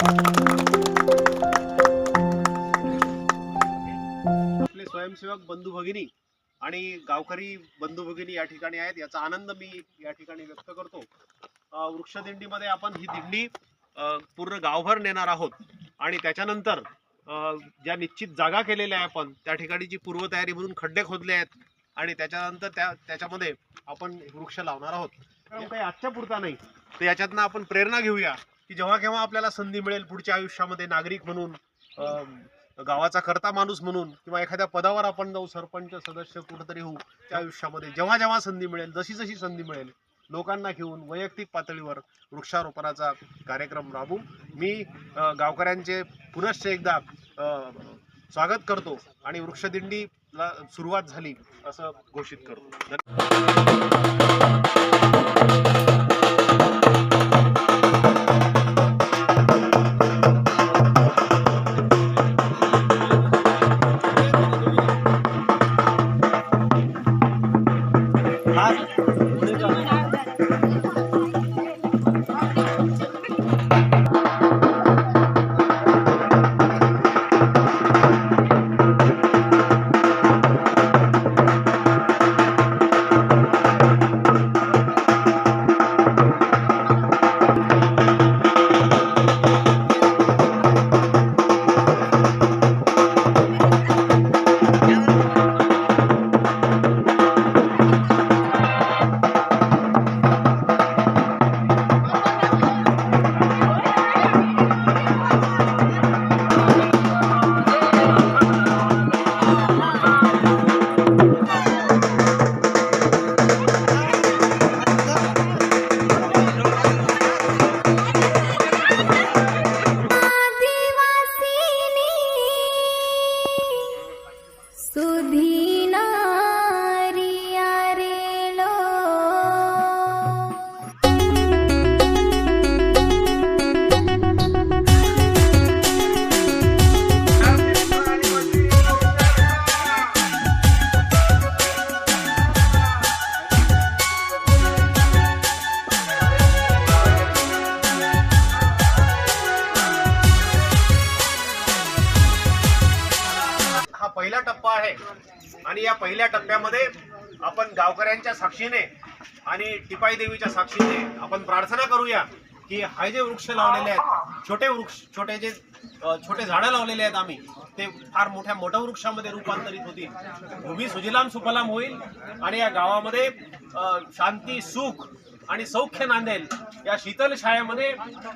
आपले स्वयंसेवक बंधू भगिनी आणि गावकरी बंधू भगिनी या ठिकाणी आहेत, याचा आनंद मी या ठिकाणी व्यक्त करतो। वृक्षदिंडीमध्ये आपण ही दिंडी पूर्ण गावभर नेणार आहोत आणि त्याच्यानंतर ज्या निश्चित जागा केलेल्या आहे आपण त्या ठिकाणीची पूर्वतयारी म्हणून खड्डे खोदले आहेत आणि त्याच्यानंतर त्याच्यामध्ये आपण वृक्ष लावणार आहोत। हे काही आजच्या पुरता नाही, तर याच्यातनं आपण प्रेरणा घेऊया की जेव्हा केव्हा आपल्याला संधी मिळेल पुढच्या आयुष्यामध्ये नागरिक म्हणून, गावाचा कर्ता माणूस म्हणून किंवा एखाद्या पदावर आपण जाऊ, सरपंच सदस्य कुठेतरी होऊ, त्या आयुष्यामध्ये जेव्हा जेव्हा संधी मिळेल, जशी जशी संधी मिळेल, लोकांना घेऊन वैयक्तिक पातळीवर वृक्षारोपणाचा कार्यक्रम राबवू। मी गावकऱ्यांचे पुनश्च एकदा स्वागत करतो आणि वृक्षदिंडीला सुरुवात झाली असं घोषित करतो। पहिला टप्पा आहे आणि या पहिल्या टप्प्यामध्ये आपण गावकऱ्यांच्या साक्षीने आणि टिपाई देवीच्या साक्षीने आपण प्रार्थना करूया की हा जे वृक्ष लावलेले आहेत, छोटे वृक्ष, छोटे झाडं लावलेले आहेत आम्ही, ते फार मोठ्या वृक्षामध्ये रूपांतरित होतील, भूमी सुजलाम सुफलाम होईल आणि या गावामध्ये शांती, सुख आणि सौख्य नांदेल। या शीतल छायेमध्ये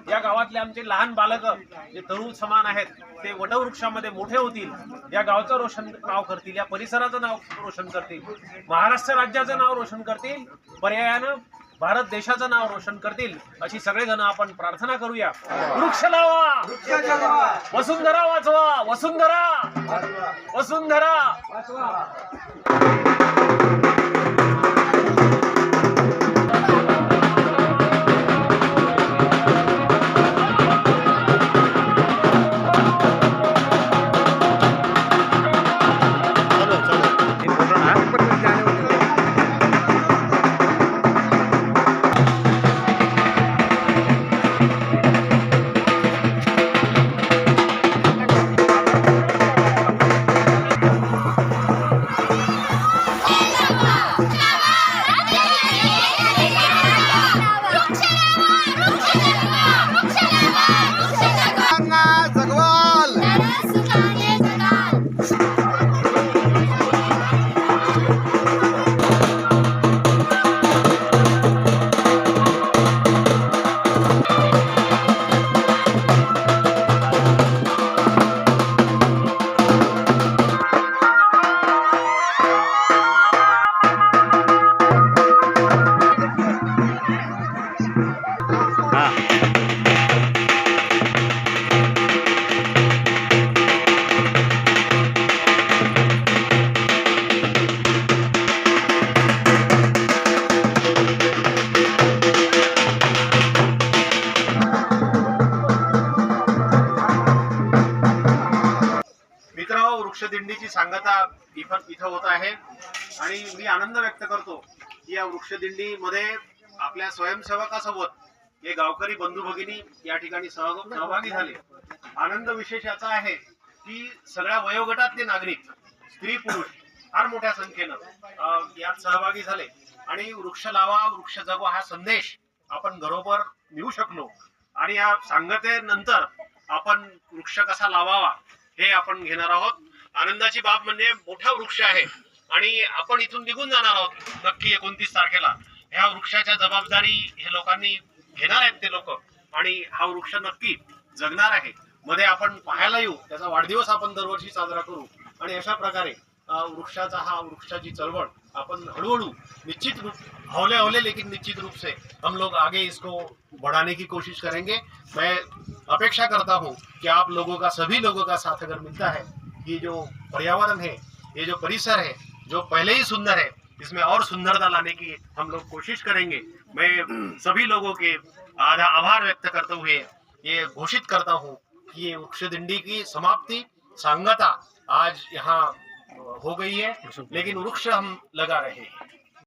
या गावातले आमचे लहान बालक जे तरुण समान आहेत ते वटवृक्षामध्ये मोठे होतील, या गावचं रोशन नाव करतील, या परिसराचं नाव रोशन करतील, महाराष्ट्र राज्याचं नाव रोशन करतील, पर्यायानं भारत देशाचं नाव रोशन करतील, अशी सगळेजण आपण प्रार्थना करूया। वृक्ष लावा, वसुंधरा वाचवा, वसुंधरा वाचवा। वृक्षदिंडीची सांगता इथं होत आहे आणि मी आनंद व्यक्त करतो की या वृक्षदिंडीमध्ये आपल्या स्वयंसेवकासोबत हे गावकरी बंधू भगिनी या ठिकाणी सहभागी झाले. आनंद विशेष याचा आहे की सगळ्या वयोगटातले नागरिक, स्त्री पुरुष फार मोठ्या संख्येनं यात सहभागी झाले आणि वृक्ष लावा वृक्ष जगवा हा संदेश आपण घरोघर नेऊ शकलो. आणि या सांगतेनंतर आपण वृक्ष कसा लावावा हे आपण घेणार आहोत. आनंदाची बाब म्हणजे मोठा वृक्ष आहे आणि आपण इथून निघून जाणार आहोत नक्की 29 तारखेला. ह्या वृक्षाच्या जबाबदारी हे लोकांनी घेणार आहेत ते लोक, आणि हा वृक्ष नक्की जगणार आहे. मध्ये आपण पाहायला येऊ, त्याचा वाढदिवस आपण दरवर्षी साजरा करू आणि अशा प्रकारे वृक्षाची चळवळ अपन हळूहळू निश्चित रूप हौले हौले लेकिन निश्चित रूप से हम लोग आगे इसको बढ़ाने की कोशिश करेंगे. मैं अपेक्षा करता हूँ कि आप लोगों का, सभी लोगों का साथ अगर मिलता है, ये जो पर्यावरण है, ये जो परिसर है, जो पहले ही सुंदर है, इसमें और सुंदरता लाने की हम लोग कोशिश करेंगे. मैं सभी लोगों के आभार व्यक्त करते हुए ये घोषित करता हूँ कि ये वृक्षदिंडी की समाप्ति सांगता आज यहाँ हो गई है, लेकिन वृक्ष हम लगा रहे हैं.